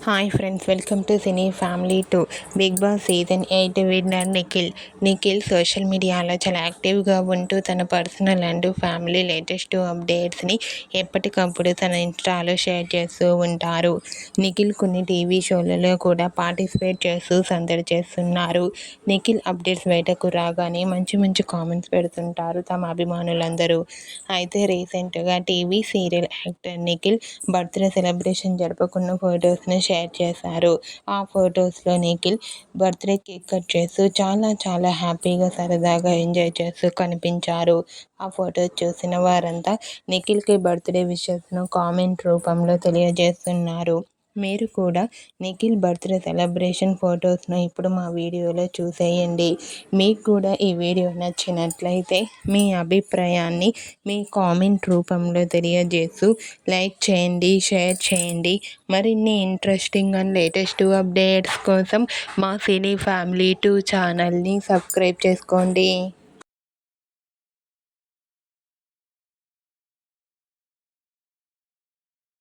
Hi friends, welcome to cine family 2. Bigg Boss season 8 winner Nikhil social మీడియాలో చాలా యాక్టివ్గా ఉంటూ తన పర్సనల్ అండ్ ఫ్యామిలీ లేటెస్ట్ అప్డేట్స్ని ఎప్పటికప్పుడు తన ఇన్స్టాలో షేర్ చేస్తూ ఉంటారు. నిఖిల్ కొన్ని టీవీ షోలలో కూడా పార్టిసిపేట్ చేస్తూ సందడి చేస్తున్నారు. నిఖిల్ అప్డేట్స్ బయటకు రాగానే మంచి మంచి కామెంట్స్ పెడుతుంటారు తమ అభిమానులందరూ. అయితే రీసెంట్గా TV serial actor Nikhil birthday celebration జరుపుకున్న ఫొటోస్ని షేర్ చేశారు. ఆ ఫొటోస్లో నిఖిల్ బర్త్డే కేక్ కట్ చేస్తూ చాలా చాలా హ్యాపీగా సరదాగా ఎంజాయ్ చేస్తూ కనిపించారు. ఆ ఫొటోస్ చూసిన వారంతా నిఖిల్కి బర్త్డే విషెస్ను కామెంట్ రూపంలో తెలియజేస్తున్నారు. మీరు కూడా నిఖిల్ బర్త్డే సెలబ్రేషన్ ఫొటోస్ను ఇప్పుడు మా వీడియోలో చూసేయండి. మీకు కూడా ఈ వీడియో నచ్చినట్లయితే మీ అభిప్రాయాన్ని మీ కామెంట్ రూపంలో తెలియజేస్తూ లైక్ చేయండి, షేర్ చేయండి. మరిన్ని ఇంట్రెస్టింగ్ అండ్ లేటెస్ట్ అప్డేట్స్ కోసం మా సినీ ఫ్యామిలీ 2 ఛానల్ని సబ్స్క్రైబ్ చేసుకోండి.